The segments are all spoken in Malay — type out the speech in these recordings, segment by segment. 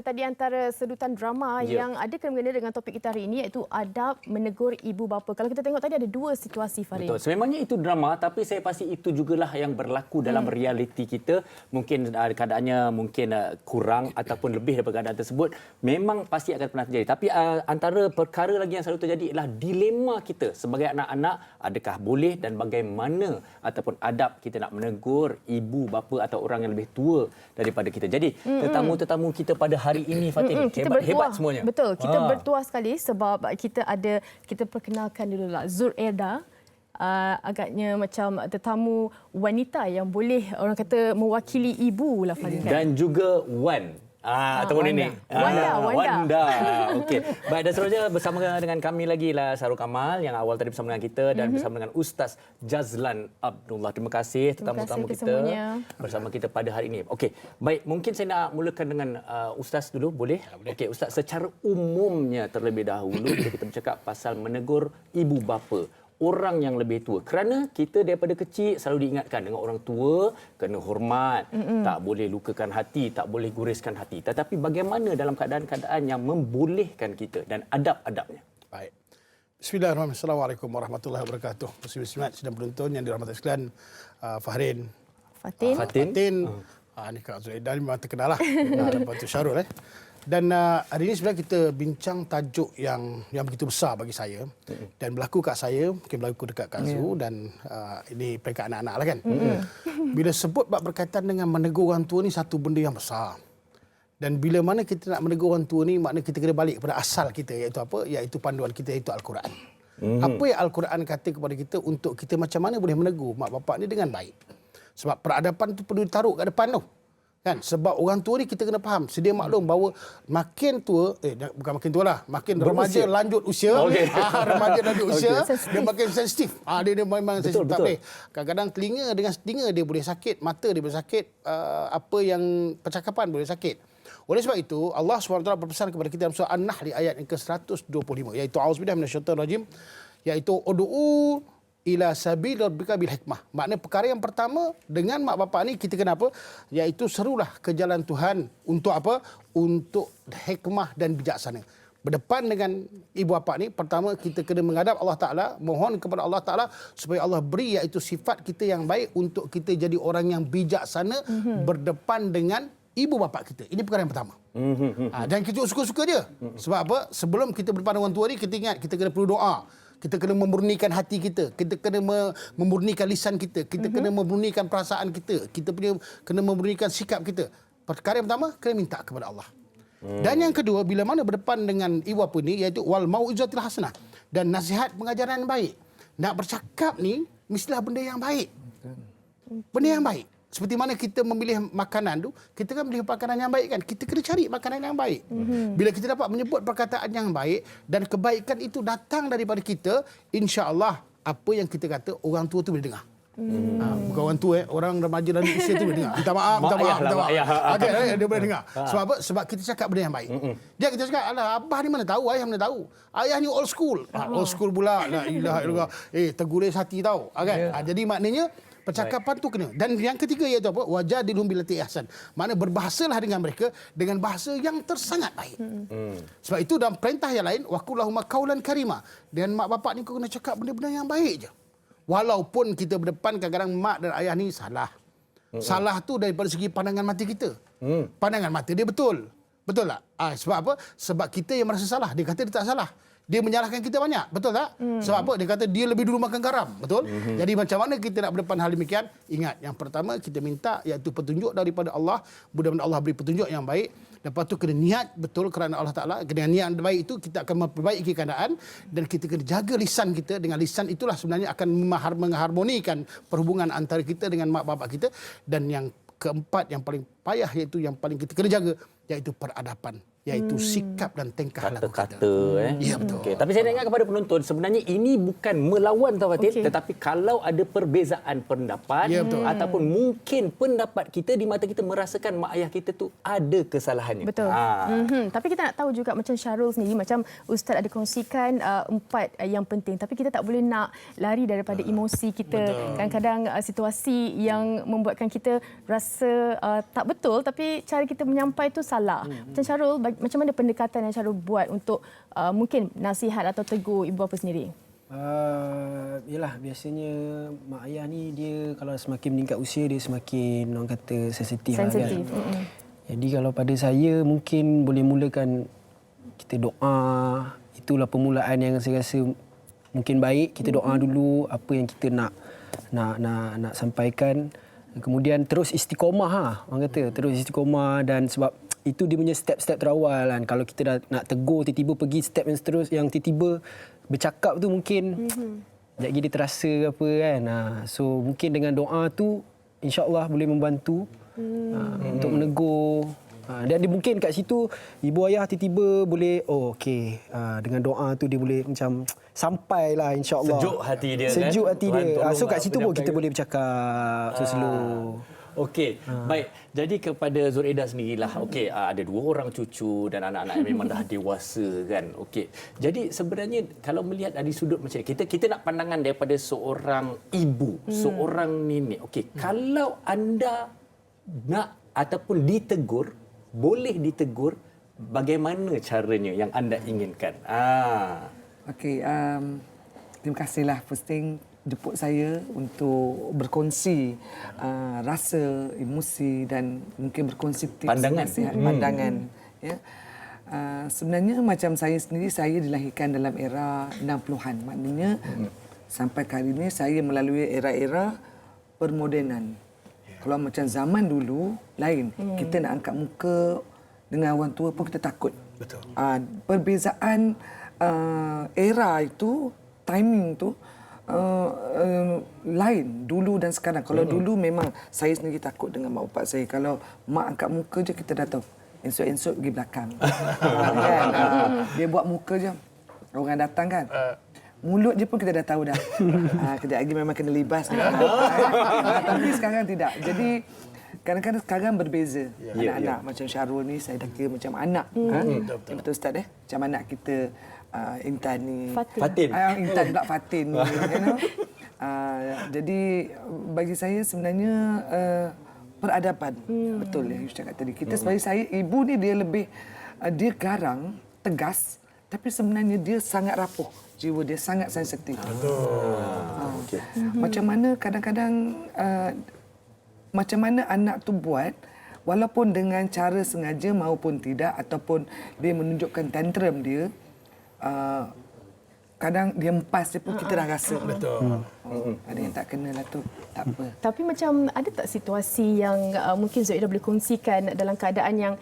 tadi antara sedutan drama yang ada kena-mengena dengan topik kita hari ini, iaitu adab menegur ibu bapa. Kalau kita tengok tadi ada dua situasi, Farid. Betul. Sememangnya itu drama, tapi saya pasti itu jugalah yang berlaku dalam realiti kita. Mungkin keadaannya kurang ataupun lebih daripada keadaan tersebut. Memang pasti akan pernah terjadi. Tapi antara perkara lagi yang selalu terjadi ialah dilema kita sebagai anak-anak. Adakah boleh dan bagaimana ataupun adab kita nak menegur ibu bapa atau orang yang lebih tua daripada kita. Jadi tetamu-tetamu kita pada hari ini, Fatin, hebat semuanya. Betul, kita bertuah sekali sebab kita perkenalkan dulu lah Zur Erda. Agaknya macam tetamu wanita yang boleh orang kata mewakili ibu lah, Fatin. Dan juga Wan. Ataupun ini. Wanda. Okey. Baik, dan seterusnya bersama dengan kami lagi lah Sarul Kamal yang awal tadi bersama dengan kita dan bersama dengan Ustaz Jazlan Abdullah. Terima kasih tetamu-tetamu kita bersama kita pada hari ini. Okey. Baik, mungkin saya nak mulakan dengan Ustaz dulu, boleh? Okey, Ustaz, secara umumnya terlebih dahulu kita bercakap pasal menegur ibu bapa, orang yang lebih tua. Kerana kita daripada kecil selalu diingatkan dengan orang tua kena hormat, tak boleh lukakan hati, tak boleh guriskan hati. Tetapi bagaimana dalam keadaan-keadaan yang membolehkan kita dan adab-adabnya? Baik. Bismillahirrahmanirrahim. Assalamualaikum warahmatullahi wabarakatuh. Muslim-muslimat sedang penonton yang dirahmati sekalian, Fatin. Ini Kak Zulaidah memang terkenal lah. Lepas tu Syarul. Dan hari ini sebenarnya kita bincang tajuk yang begitu besar bagi saya dan berlaku kat saya, mungkin berlaku dekat Kak Zu dan ini peringkat anak-anak lah kan. Bila sebut bab berkaitan dengan menegur orang tua ni satu benda yang besar. Dan bila mana kita nak menegur orang tua ni, maknanya kita kena balik kepada asal kita, iaitu apa? Iaitu panduan kita, iaitu Al-Quran. Apa yang Al-Quran kata kepada kita untuk kita macam mana boleh menegur mak bapak ni dengan baik. Sebab peradaban tu perlu ditaruh kat depan tu. Kan? Sebab orang tua ni kita kena faham, sedia maklum bahawa makin tua, bukan makin tua lah, makin remaja lanjut usia, remaja lanjut usia, dia makin sensitif. Dia memang sensitif. Tak boleh. Kadang-kadang telinga dengan telinga dia boleh sakit, mata dia boleh sakit, apa yang percakapan boleh sakit. Oleh sebab itu, Allah SWT berpesan kepada kita dalam surah An-Nahl ayat yang ke-125, iaitu A'udzubillahi minasyaitonirrajim, iaitu ud'u ila sabil rabbika bil hikmah. Maknanya perkara yang pertama dengan mak bapak ni kita kena apa? Iaitu serulah ke jalan Tuhan untuk apa? Untuk hikmah dan bijaksana. Berdepan dengan ibu bapa ni, pertama kita kena menghadap Allah Taala, mohon kepada Allah Taala supaya Allah beri iaitu sifat kita yang baik untuk kita jadi orang yang bijaksana berdepan dengan ibu bapa kita. Ini perkara yang pertama. Dan kita suka-suka dia. Sebab apa? Sebelum kita berdepan dengan orang tua ni, kita ingat kita kena perlu doa. Kita kena memurnikan hati kita, kita kena memurnikan lisan kita, kita kena memurnikan perasaan kita, kita punya kena memurnikan sikap kita. Perkara yang pertama, kena minta kepada Allah. Dan yang kedua, bila mana berdepan dengan ibu bapa ni, iaitu wal mau'izatil hasanah, dan nasihat pengajaran yang baik. Nak bercakap ni mestilah benda yang baik. Benda yang baik. Seperti mana kita memilih makanan tu, kita kan memilih makanan yang baik kan. Kita kena cari makanan yang baik. Bila kita dapat menyebut perkataan yang baik dan kebaikan itu datang daripada kita, insya-Allah apa yang kita kata orang tua tu boleh dengar. Bukan orang tua, orang remaja dan usia tu boleh dengar. Minta maaf. Dia boleh dengar. Sebab apa? Sebab kita cakap benda yang baik. Dia kita cakap, alah abah ni mana tahu, ayah mana tahu. Ayah ni old school. Old school pula. La ilaha illallah. Terguris hati tahu. Kan? Jadi maknanya percakapan tu kena. Dan yang ketiga iaitu apa? Wajadilhum billati ahsan. Maknanya berbahasalah dengan mereka dengan bahasa yang tersangat baik. Sebab itu dalam perintah yang lain, waqul lahum qaulan karima. Dan mak bapak ni kau kena cakap benda-benda yang baik je. Walaupun kita berdepan kadang-kadang mak dan ayah ni salah. Salah tu daripada segi pandangan mata kita. Pandangan mata dia betul. Betul tak? Sebab apa? Sebab kita yang merasa salah. Dia kata dia tak salah. Dia menyalahkan kita banyak. Betul tak? Sebab apa? Dia kata dia lebih dulu makan garam. Betul? Jadi macam mana kita nak berdepan hal demikian? Ingat, yang pertama kita minta iaitu petunjuk daripada Allah. Mudah-mudahan Allah beri petunjuk yang baik. Lepas tu kena niat betul kerana Allah Ta'ala. Dengan niat yang baik itu kita akan memperbaiki keadaan. Dan kita kena jaga lisan kita. Dengan lisan itulah sebenarnya akan mengharmonikan perhubungan antara kita dengan mak bapak kita. Dan yang keempat, yang paling payah iaitu yang paling kita kena jaga, iaitu peradaban iaitu sikap dan tingkah laku kita. Kata-kata Ya, betul. Okey, tapi saya nak ingat kepada penonton, sebenarnya ini bukan melawan Tuan Fatin, Okey. tetapi kalau ada perbezaan pendapat Ya, betul. ataupun mungkin pendapat kita di mata kita merasakan mak ayah kita tu ada kesalahannya. Betul. Tapi kita nak tahu juga macam Syarul sendiri, macam Ustaz ada kongsikan 4 yang penting. Tapi kita tak boleh nak lari daripada emosi kita. Kadang-kadang situasi yang membuatkan kita rasa tak betul, tapi cara kita menyampai itu salah. Macam Syarul, macam mana pendekatan yang Syarul buat untuk mungkin nasihat atau tegur ibu bapa sendiri? Yalah, biasanya mak ayah ni dia kalau semakin meningkat usia dia semakin orang kata sensitif. Kan? Jadi kalau pada saya mungkin boleh mulakan kita doa. Itulah permulaan yang saya rasa mungkin baik. Kita doa dulu apa yang kita nak sampaikan. Kemudian terus istiqomah orang kata terus istiqomah, dan sebab itu dia punya step-step terawal kan. Kalau kita dah nak tegur tiba-tiba pergi step yang tiba-tiba bercakap tu mungkin sekejap lagi dia terasa ke apa kan. So mungkin dengan doa tu insya-Allah boleh membantu untuk menegur. Dan dia mungkin kat situ ibu ayah tiba-tiba boleh okey, dengan doa tu dia boleh macam sampailah insya-Allah. Sejuk hati dia kan. Sejuk hati Tuhan dia. tolong So kat situ pun kita penyampaian. boleh bercakap slow. Okey, baik. Jadi kepada Zuraida sendirilah, okey, ada 2 orang cucu dan anak-anak yang memang dah dewasa kan. Okey. Jadi sebenarnya kalau melihat dari sudut macam ni, kita nak pandangan daripada seorang ibu, seorang nenek. Okey, kalau anda nak ataupun ditegur, boleh ditegur, bagaimana caranya yang anda inginkan? Okey, terima kasihlah posting jemput saya untuk berkongsi rasa, emosi dan mungkin berkongsi tips Pandangan. nasihat, pandangan. Ya. Sebenarnya macam saya sendiri, saya dilahirkan dalam era 60-an. Maknanya sampai hari ini saya melalui era-era permodenan. Kalau macam zaman dulu lain, kita nak angkat muka dengan orang tua pun kita takut. Betul. Perbezaan era itu, timing tu lain dulu dan sekarang. Kalau dulu memang saya sendiri takut dengan mak bapak saya. Kalau mak angkat muka je kita dah tahu. Insut-insut pergi belakang. Kan? Dia buat muka je. Orang datang kan. Mulut je pun kita dah tahu dah. Kejap lagi memang kena libas. Tapi sekarang tidak. Jadi kadang-kadang sekarang berbeza. Anak-anak macam Syarul ni saya dah kira macam anak. Betul Ustaz macam anak kita Intan ni. Fatin. Intan pula Fatin ni. You know? Jadi bagi saya sebenarnya peradaban. Betul yang you cakap tadi. Kita sebagai saya, ibu ni dia lebih dia garang, tegas, tapi sebenarnya dia sangat rapuh. Jiwa dia sangat sensitif. Betul. Macam mana kadang-kadang macam mana anak tu buat, walaupun dengan cara sengaja maupun tidak, ataupun dia menunjukkan tantrum dia, kadang dia empas dia pun kita dah rasa. Betul. Ada yang tak kena lah tu, tak apa. Tapi macam ada tak situasi yang mungkin Zuraida boleh kongsikan dalam keadaan yang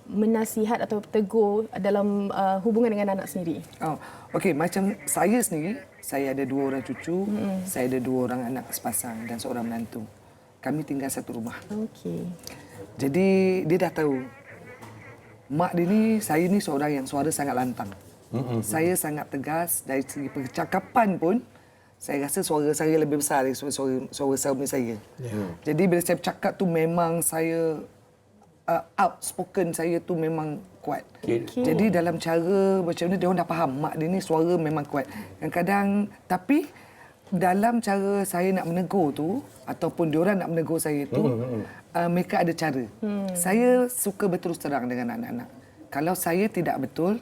menasihat atau tegur dalam hubungan dengan anak sendiri? Okey, macam saya sendiri, saya ada 2 orang cucu, saya ada 2 orang anak sepasang dan seorang menantu. Kami tinggal satu rumah. Okey. Jadi dia dah tahu. Mak dia ni, saya ni seorang yang suara sangat lantang. Saya sangat tegas dari segi percakapan pun. Saya rasa suara saya lebih besar dari suara suami saya. Jadi bila saya bercakap tu memang saya outspoken saya tu memang kuat. Jadi dalam cara macam ni dia orang dah faham mak dia ni suara memang kuat. Kadang-kadang tapi dalam cara saya nak menegur tu ataupun diorang nak menegur saya tu mereka ada cara. Saya suka berterus terang dengan anak-anak. Kalau saya tidak betul,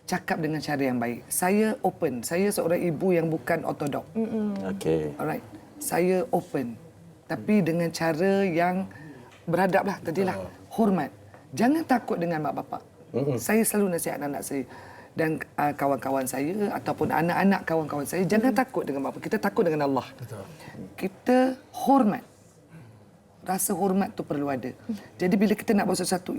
cakap dengan cara yang baik. Saya open. Saya seorang ibu yang bukan ortodok. Okey. Alright. Saya open. Tapi dengan cara yang beradablah tadilah. Hormat. Jangan takut dengan mak bapak. Saya selalu nasihat anak saya dan kawan-kawan saya ataupun anak-anak kawan-kawan saya, jangan takut dengan mak bapak. Kita takut dengan Allah. Betul. Kita hormat. Rasa hormat tu perlu ada. Jadi bila kita nak buat sesuatu,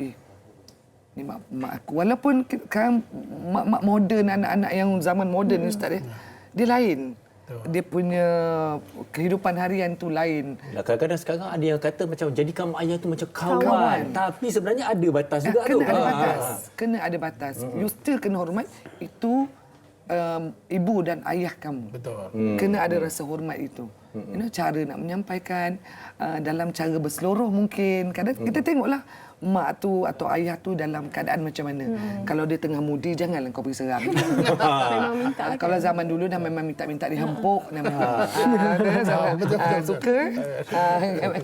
ni mak aku. Walaupun kan mak moden, anak-anak yang zaman moden ni Ustaz dia lain. dia punya kehidupan harian tu lain. Kadang-kadang sekarang ada yang kata macam jadikan mak ayah tu macam kawan. Kawan. Tapi sebenarnya ada batas juga tu. Kena ada batas. Kena ada batas. You still kena hormat. Itu ibu dan ayah kamu. Betul. Kena ada rasa hormat itu. Cara nak menyampaikan dalam cara berseluruh mungkin. Kadang kita tengoklah mak tu atau ayah tu dalam keadaan macam mana. Kalau dia tengah mudi, janganlah kau pergi serang. Memang minta. Kalau zaman dulu dah memang minta-minta dihempuk. Suka.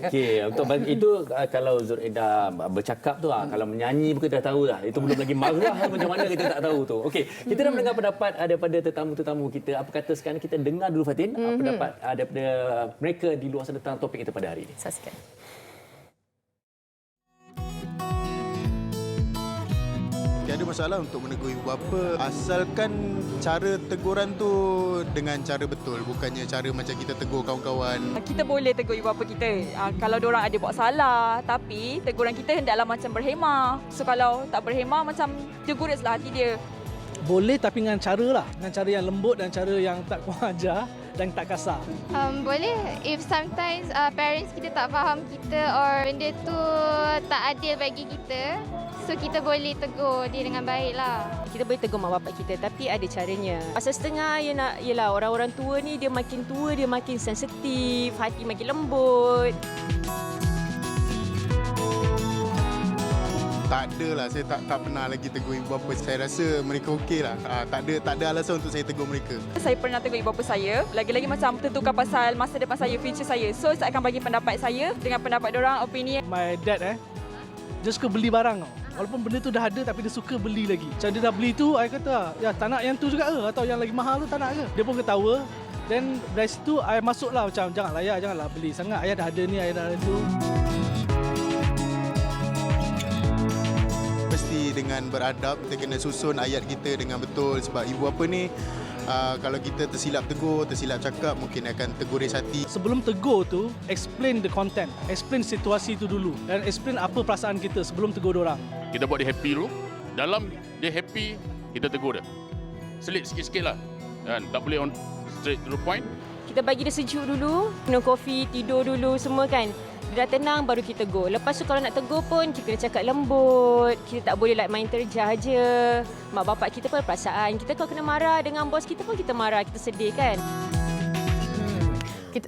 Okey, untuk itu kalau Zuraida bercakap tu kalau menyanyi pun kita dah tahu dah. Itu belum lagi marah macam mana kita tak tahu tu. Okey, kita dah mendengar pendapat daripada tetamu-tetamu kita. Apa kata sekarang kita dengar dulu Fatin pendapat daripada mereka di luar sana tentang topik kita pada hari ini. Saksikan. Tiada masalah untuk menegur ibu bapa asalkan cara teguran tu dengan cara betul, bukannya cara macam kita tegur kawan-kawan. Kita boleh tegur ibu bapa kita kalau diorang ada buat salah, tapi teguran kita hendaklah macam berhemah. So kalau tak berhemah macam tegur dia sebelah hati dia. Boleh tapi dengan cara lah, dengan cara yang lembut dan cara yang tak kurang ajar dan tak kasar. Boleh if sometimes parents kita tak faham kita or benda tu tak adil bagi kita. So kita boleh tegur dia dengan baik lah. Kita boleh tegur mak bapak kita tapi ada caranya. Pasal setengah ialah orang-orang tua ni dia makin tua dia makin sensitif, hati makin lembut. Tak adalah, saya tak pernah lagi tegur ibu bapa. Saya rasa mereka okeylah. Tak ada alasan untuk saya tegur mereka. Saya pernah tegur ibu bapa saya, lagi-lagi macam tentukan pasal masa depan saya, future saya. So saya akan bagi pendapat saya dengan pendapat diorang, opinion. My dad dia suka beli barang tau. Walaupun benda tu dah ada tapi dia suka beli lagi. Macam dia dah beli tu, saya kata, ya tak nak yang tu juga ke? Atau yang lagi mahal tu tak nak ke? Dia pun ketawa. Dan dari situ, saya masuklah macam, janganlah beli sangat. Ayah dah ada ni, ayah dah ada tu. Mesti dengan beradab, kita kena susun ayat kita dengan betul. Sebab ibu bapa ni, kalau kita tersilap tegur, tersilap cakap, mungkin akan terguris hati. Sebelum tegur tu, explain the content. Explain situasi tu dulu. Dan explain apa perasaan kita sebelum tegur orang. Kita buat dia happy dulu. Dalam dia happy, kita tegur dia. Selit sikit-sikit lah. Dan tak boleh on straight to the point. Kita bagi dia sejuk dulu, minum kopi, tidur dulu semua kan. Dia dah tenang baru kita tegur. Lepas tu kalau nak tegur pun kita kena cakap lembut. Kita tak boleh main terjah je. Mak bapak kita pun ada perasaan. Kita kalau kena marah dengan bos kita pun kita marah, kita sedih kan.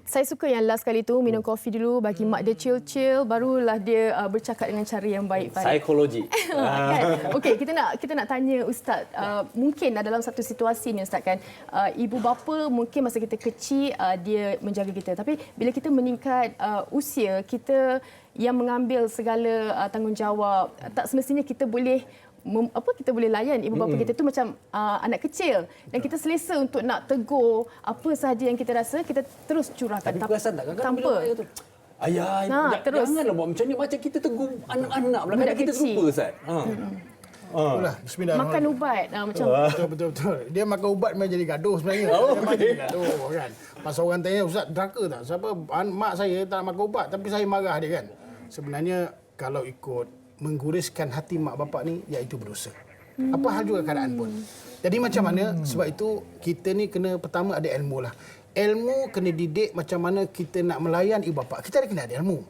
Saya suka yang last kali tu minum kopi dulu bagi mak dia chill-chill barulah dia bercakap dengan cara yang baik. Psikologi. Kan? Okey, kita nak tanya Ustaz, mungkin dalam satu situasi ni Ustaz kan, ibu bapa mungkin masa kita kecil dia menjaga kita, tapi bila kita meningkat usia, kita yang mengambil segala tanggungjawab, tak semestinya kita boleh kita boleh layan ibu bapa kita tu macam anak kecil dan kita selesa untuk nak tegur apa sahaja yang kita rasa, kita terus curahkan. Tapi perasan tak kadang-kadang tanpa bila ayah tu, ayah, terus. janganlah buat macam ni. Macam kita tegur anak-anak pula. Kadang kita lupa, Ustaz. Itulah, bismillahirrahmanirrahim. Makan ubat macam Betul. Dia makan ubat memang jadi gaduh sebenarnya. Dia makan gaduh kan. Pasal orang tanya, Ustaz deraka tak? Siapa mak saya tak nak makan ubat tapi saya marah dia kan. Sebenarnya kalau ikut mengguriskan hati mak bapak ni, iaitu berdosa. Apa hal juga keadaan pun. Jadi macam mana? Sebab itu kita ni kena pertama ada ilmu lah. Ilmu kena didik macam mana kita nak melayan ibu bapa. Kita kena ada ilmu.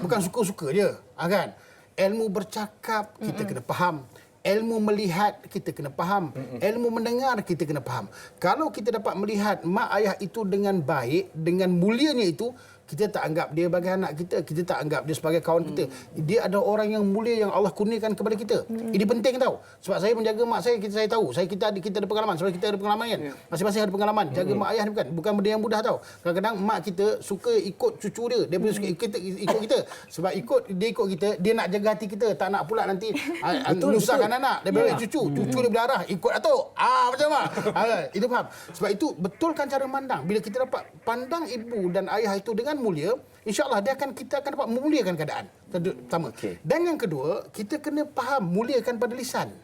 Bukan suka-suka je. Kan? Ilmu bercakap kita kena faham. Ilmu melihat kita kena faham. Ilmu mendengar kita kena faham. Kalau kita dapat melihat mak ayah itu dengan baik, dengan mulianya itu, kita tak anggap dia sebagai anak kita, kita tak anggap dia sebagai kawan kita. Dia adalah orang yang mulia yang Allah kurniakan kepada kita. Ini penting tahu. Sebab saya menjaga mak saya, saya tahu. Kita ada pengalaman. Sebab kita ada pengalaman kan. Masing-masing ada pengalaman. Jaga mak ayah ni bukan benda yang mudah tahu. Kadang-kadang mak kita suka ikut cucu dia. Dia pun suka ikut kita. Sebab dia ikut kita, dia nak jaga hati kita. Tak nak pula nanti menyusahkan anak. Dia beri cucu dia berdarah. Ikut Datuk. Macam mana? Itu faham. Sebab itu betulkan cara mandang. Bila kita dapat pandang ibu dan ayah itu dengan mulia, insya-Allah kita akan dapat memuliakan keadaan. Pertama. Dan yang kedua, kita kena faham muliakan pada lisan.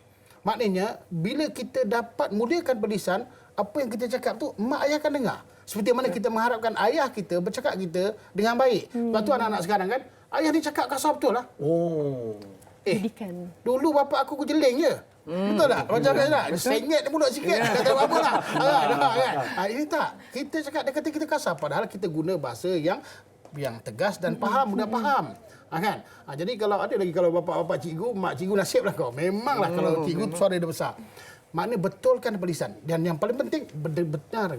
Maknanya bila kita dapat muliakan pada lisan, apa yang kita cakap tu mak ayah akan dengar. Seperti mana kita mengharapkan ayah kita bercakap kita dengan baik. Lepas tu anak-anak sekarang kan, ayah ni cakap kasar betul lah. Didikan. Dulu bapa aku jeling je. Betul tak? Macam tak? Sengit mulut sikit. Kata apa lah. Kan? Ini tak. Kita cakap dia kata kita kasar. Padahal kita guna bahasa yang tegas dan faham, mudah faham. Kan? Jadi kalau ada lagi kalau bapak-bapak cikgu, mak cikgu nasiblah kau. Memanglah kalau cikgu suara dia besar. Makna betulkan tulisan. Dan yang paling penting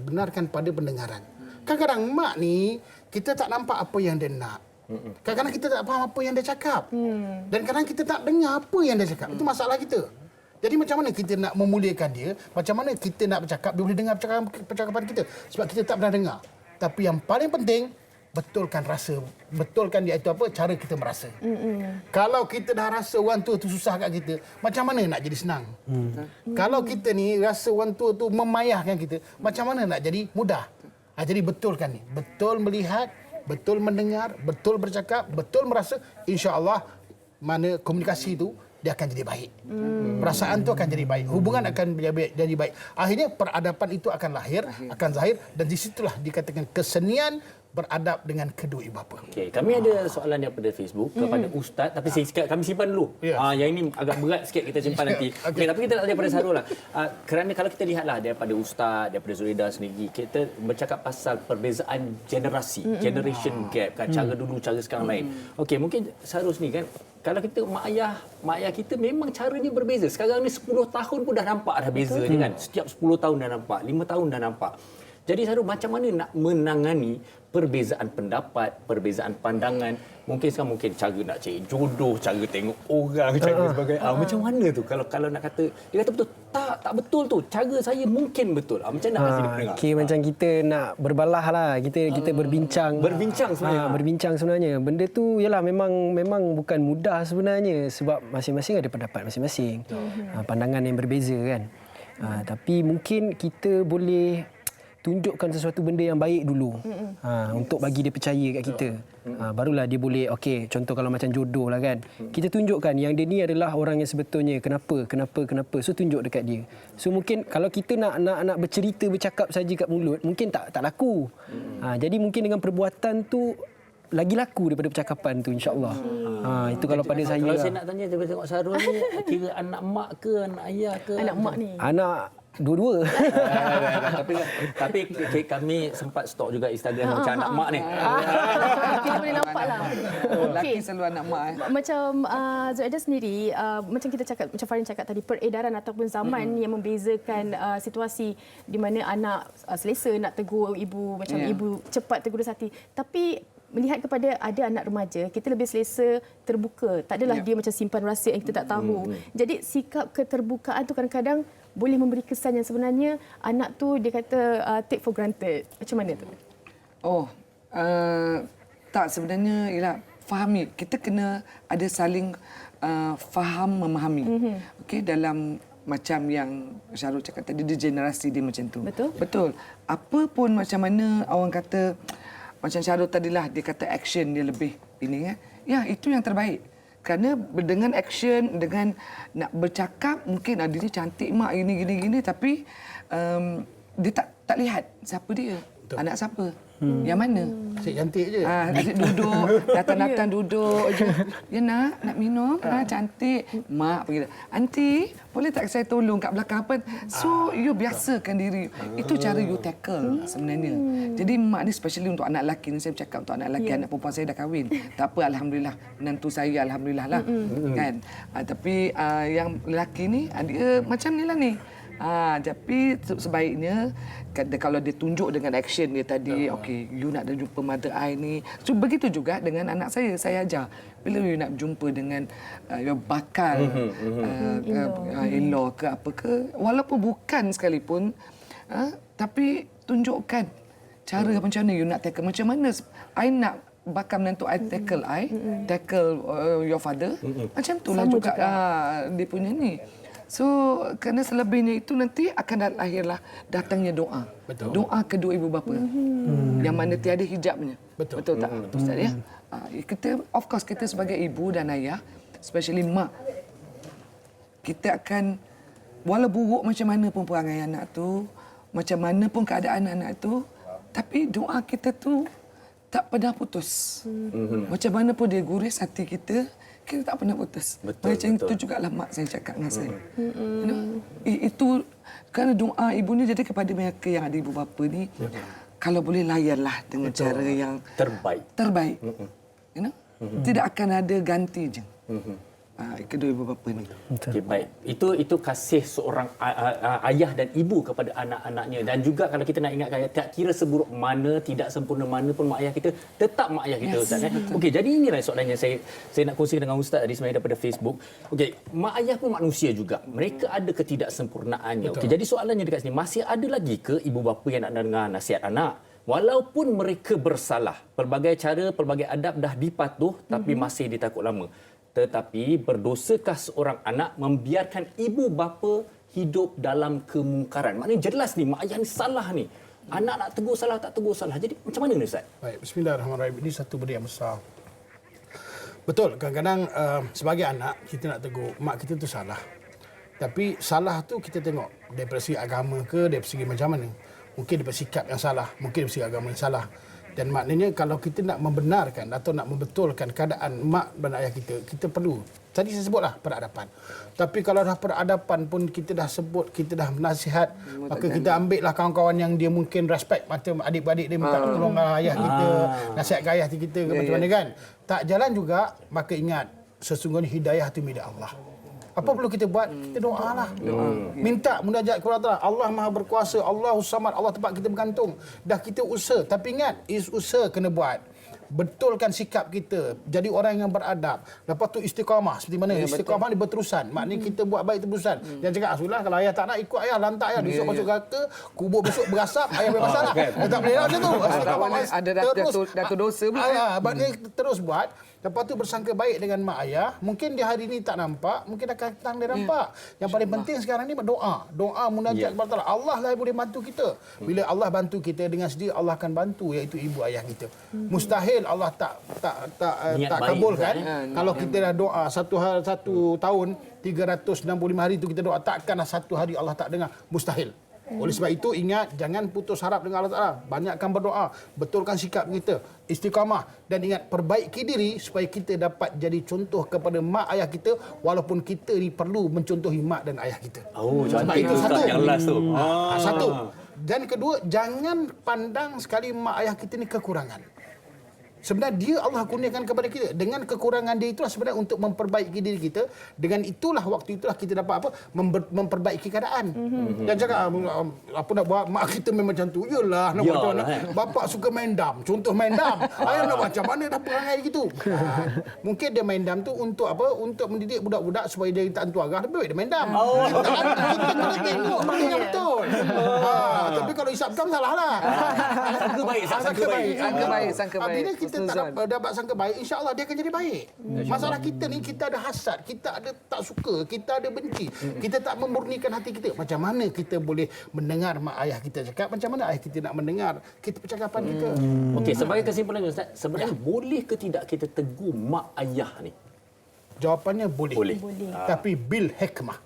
benarkan pada pendengaran. Kadang-kadang mak ni kita tak nampak apa yang dia nak. Kadang-kadang kita tak faham apa yang dia cakap. Dan kadang kita tak dengar apa yang dia cakap. Itu masalah kita. Jadi macam mana kita nak memuliakan dia? Macam mana kita nak bercakap? Dia boleh dengar percakapan kita. Sebab kita tak pernah dengar. Tapi yang paling penting, betulkan rasa. Betulkan dia itu apa? Cara kita merasa. Kalau kita dah rasa orang tua tu susah kat kita, macam mana nak jadi senang? Kalau kita ni rasa orang tua tu memayahkan kita, macam mana nak jadi mudah? Jadi betulkan ni. Betul melihat, betul mendengar, betul bercakap, betul merasa, insya-Allah mana komunikasi itu dia akan jadi baik. Perasaan itu akan jadi baik. Hubungan akan jadi baik. Akhirnya peradaban itu akan lahir, akan zahir dan di situlah dikatakan kesenian beradab dengan kedua ibu bapa. Okey, kami ada soalan daripada Facebook kepada Ustaz, tapi saya cakap kami simpan dulu. Yang ini agak berat sikit kita simpan nanti. Okey, tapi kita nak tanya pada Sarul lah. Kerana kalau kita lihatlah daripada Ustaz, daripada Zuraidah sendiri, kita bercakap pasal perbezaan generasi, generation gap kan, cara dulu, cara sekarang lain. Okey, mungkin Sarul ni kan, kalau kita mak ayah kita memang caranya berbeza. Sekarang ni 10 tahun pun dah nampak dah bezanya kan. Setiap 10 tahun dah nampak, 5 tahun dah nampak. Jadi Sarul macam mana nak menangani perbezaan pendapat, perbezaan pandangan? Mungkin sekarang cara nak cari jodoh, cara tengok orang, cara sebagainya. Macam mana tu kalau nak kata, dia kata betul, tak betul tu. Cara saya mungkin betul. Macam nak kasi dia dengar. Okey, macam kita nak berbalah lah. Kita berbincang. Berbincang sebenarnya. Berbincang sebenarnya. Benda tu yalah memang bukan mudah sebenarnya sebab masing-masing ada pendapat masing-masing. Pandangan yang berbeza kan. Tapi mungkin kita boleh tunjukkan sesuatu benda yang baik dulu untuk bagi dia percaya kat kita. Barulah dia boleh, okey, contoh kalau macam jodoh lah kan. Kita tunjukkan yang dia ni adalah orang yang sebetulnya. Kenapa. So tunjuk dekat dia. So mungkin kalau kita nak bercerita, bercakap saja kat mulut, mungkin tak laku. Jadi mungkin dengan perbuatan tu lagi laku daripada percakapan tu, insya-Allah. Itu kalau pada saya. Kalau saya nak tanya, saya tengok Sarul ni kira anak mak ke anak ayah ke? Anak mak ni. Anak dua-dua. tapi kami sempat stok juga Instagram macam anak mak ni. Kita boleh nampak lah. Lelaki selalu anak mak. Macam Zuraidah sendiri, macam kita cakap, macam Farin cakap tadi, peredaran ataupun zaman yang membezakan situasi di mana anak selesa nak tegur ibu, macam ibu cepat tegur desati. Tapi melihat kepada ada anak remaja, kita lebih selesa terbuka. Tak adalah dia macam simpan rahsia yang kita tak tahu. Jadi sikap keterbukaan tu kadang-kadang boleh memberi kesan yang sebenarnya anak tu dia kata take for granted. Macam mana tu? Tak, sebenarnya ialah fahami. Kita kena ada saling faham memahami. Okey, dalam macam yang Syarul cakap tadi, di generasi dia macam tu. Betul. Apa pun macam mana orang kata, macam Syarul tadilah dia kata action dia lebih ini kan. Ya, itu yang terbaik. Kerana dengan action, dengan nak bercakap, mungkin dia ni cantik mak gini tapi dia tak lihat siapa dia. Betul. Anak siapa? Yang mana? Asyik cantik je. Asyik duduk, datang-datang duduk je. Ya nak minum? Cantik. Mak pergi. Aunty, boleh tak saya tolong kat belakang apa? So, you biasakan diri. Itu cara you tackle sebenarnya. Jadi mak ni especially untuk anak lelaki ni, saya bercakap untuk anak lelaki, anak perempuan saya dah kahwin. Tak apa, alhamdulillah. Menantu saya alhamdulillah lah. Kan? Tapi yang lelaki ni, dia macam ni lah ni. Tapi sebaiknya kalau dia tunjuk dengan action dia tadi, okey, you nak jumpa mother I ni. So begitu juga dengan anak saya ajar. Bila you nak jumpa dengan your bakal in-law ke apa ke, walaupun bukan sekalipun, tapi tunjukkan cara macam mana you nak tackle, macam mana I nak bakal menantu I tackle your father. Macam itulah juga dia punya ni. So, kerana selebihnya itu nanti akan lahirlah datangnya doa. Betul. Doa kedua ibu bapa. Yang mana tiada hijabnya. Betul tak, Ustaz ya? Kita, of course, kita sebagai ibu dan ayah, especially mak, kita akan, walau buruk macam mana pun perangai anak tu, macam mana pun keadaan anak tu, tapi doa kita tu tak pernah putus. Macam mana pun dia guris hati kita, kita tak pernah putus. Betul, Macam betul. itu jugalah mak saya cakap dengan saya. You know, itu kerana doa ibu ni jadi kepada mereka yang ada ibu bapa ni, kalau boleh layanlah dengan cara yang terbaik. You know, tidak akan ada ganti je. Kedua ibu bapa ni. Okay, baik. Itu kasih seorang ayah dan ibu kepada anak-anaknya. Dan juga kalau kita nak ingatkan, tak kira seburuk mana, tidak sempurna mana pun mak ayah kita, tetap mak ayah kita, Ustaz. Okey, jadi inilah soalan yang saya nak kongsi dengan Ustaz tadi sebenarnya daripada Facebook. Okey, mak ayah pun manusia juga. Mereka ada ketidaksempurnaannya. Okey, jadi soalannya dekat sini, masih ada lagi ke ibu bapa yang nak dengar nasihat anak? Walaupun mereka bersalah, pelbagai cara, pelbagai adab dah dipatuh, tapi masih ditakut lama. Tetapi berdosakah seorang anak membiarkan ibu bapa hidup dalam kemungkaran? Maknanya jelas ni mak ayah ni salah ni. Anak nak tegur salah, tak tegur salah. Jadi macam mana ni, Ustaz? Baik, bismillahirrahmanirrahim. Ini satu benda yang besar. Betul, kadang-kadang sebagai anak kita nak tegur mak kita tu salah. Tapi salah tu kita tengok daripada segi agama ke, daripada segi macam mana. Mungkin daripada sikap yang salah, mungkin daripada segi agama yang salah. Dan maknanya kalau kita nak membenarkan atau nak membetulkan keadaan mak dan ayah kita, kita perlu. Tadi saya sebutlah peradaban. Tapi kalau dah peradaban pun kita dah sebut, kita dah nasihat, maka kita ambil lah kawan-kawan yang dia mungkin respect, macam adik-beradik dia minta tolong ayah kita, nasihat ke ayah kita ke macam mana kan. Tak jalan juga, maka ingat sesungguhnya hidayah itu milik Allah. Apa perlu kita buat? Kita doalah. Minta munajat kepada Allah. Allah Maha Berkuasa, Allahus Samad, Allah tempat kita bergantung. Dah kita usaha, tapi ingat, usaha kena buat. Betulkan sikap kita, jadi orang yang beradab. Lepas tu istiqamah, seperti mana? Istiqamah ni berterusan. Maknanya kita buat baik terusan. Jangan cakap, "Asulah kalau ayah tak nak ikut ayah, lantak ayah, besok masuk neraka, kubur besok berasap, ayah bermasalah." Tak boleh lah macam tu. Ada dah dosa pula. Maknanya terus buat. Lepas tu bersangka baik dengan mak ayah. Mungkin dia hari ini tak nampak, mungkin akan datang dia nampak. Yang paling penting sekarang ni berdoa. Doa munajat kepada Allah. Allah lah yang boleh bantu kita. Bila Allah bantu kita dengan sendiri, Allah akan bantu, iaitu ibu ayah kita. Mustahil Allah tak kabulkan. Kalau kita dah doa satu tahun 365 hari itu kita doa, takkanlah satu hari Allah tak dengar. Mustahil. Oleh sebab itu ingat, jangan putus harap dengan Allah Ta'ala. Banyakkan berdoa, betulkan sikap kita, istiqamah, dan ingat perbaiki diri supaya kita dapat jadi contoh kepada mak ayah kita, walaupun kita ni perlu mencontohi mak dan ayah kita. Sebab itu satu. Yang last tu. Satu. Dan kedua, jangan pandang sekali mak ayah kita ni kekurangan. Sebenarnya dia Allah kurniakan kepada kita. Dengan kekurangan dia itulah sebenarnya untuk memperbaiki diri kita. Dengan itulah waktu itulah kita dapat memperbaiki keadaan. Dan cakap apa nak buat, mak kita memang macam tu. Yalah, nak buat macam mana? Bapak suka main dam. Contoh main dam. Ayah nak macam mana dah perangai gitu. Mungkin dia main dam tu untuk apa? Untuk mendidik budak-budak supaya dia tak hantu arah. Lebih baik dia main dam. Kita kena tengok mana yang betul. Tapi kalau hisapkan salah lah. Sangka baik. Bila kita tak dapat sangka baik, insya-Allah dia akan jadi baik. Masalah kita ni, kita ada hasad, kita ada tak suka, kita ada benci. Kita tak memurnikan hati kita. Macam mana kita boleh mendengar mak ayah kita cakap? Macam mana ayah kita nak mendengar kita percakapan kita? Okey, sebagai kesimpulan Ustaz, sebenarnya boleh ke tidak kita tegur mak ayah ni? Jawapannya boleh. Tapi bil hikmah.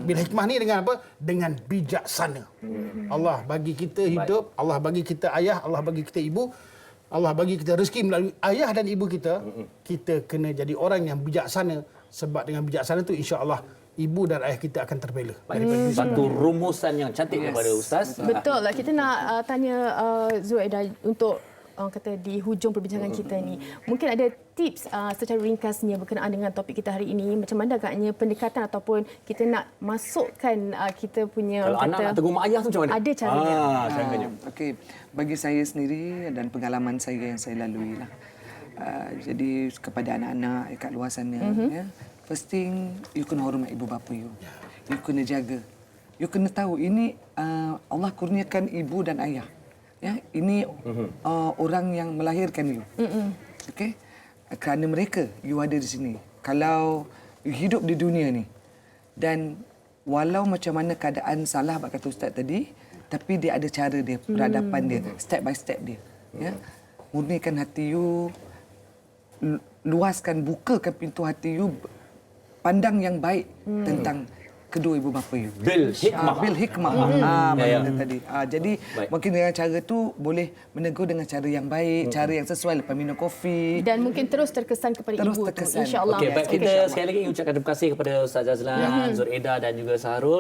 Bil hikmah ni dengan apa? Dengan bijaksana. Allah bagi kita hidup, Allah bagi kita ayah, Allah bagi kita ibu, Allah bagi kita rezeki melalui ayah dan ibu kita. Kita kena jadi orang yang bijaksana. Sebab dengan bijaksana tu insya-Allah ibu dan ayah kita akan terbela. Satu rumusan yang cantik daripada Ustaz. Betul lah. Kita nak tanya Zuhaida untuk kata di hujung perbincangan kita ni. Mungkin ada tips secara ringkasnya berkenaan dengan topik kita hari ini. Macam mana agaknya pendekatan ataupun kita nak masukkan kita punya kalau anak nak tegur mak ayah tu macam mana? Ada caranya. Caranya. Okey, bagi saya sendiri dan pengalaman saya yang saya lalui lah. Jadi kepada anak-anak kat luar sana, ya, first thing, you kena hormat ibu bapa you. You kena jaga. You kena tahu ini Allah kurniakan ibu dan ayah. Ya, ini orang yang melahirkan you. Okey? Kerana mereka you ada di sini. Kalau you hidup di dunia ni dan walau macam mana keadaan salah kata ustaz tadi, tapi dia ada cara dia, peradaban dia, step by step dia. Ya. Murnikan hati you, luaskan, bukakan pintu hati you, pandang yang baik tentang kedua ibu bapa you. Bil hikmah. Bil hikmah. Mana tadi. Jadi mungkin dengan cara tu boleh menegur dengan cara yang baik, cara yang sesuai lepas minum kopi. Dan mungkin terus terkesan kepada Terus ibu terkesan. tu. InsyaAllah. Okey, baik, kita sekali lagi ucapkan terima kasih kepada Ustaz Jazlan, Zur Eda dan juga Sahrul.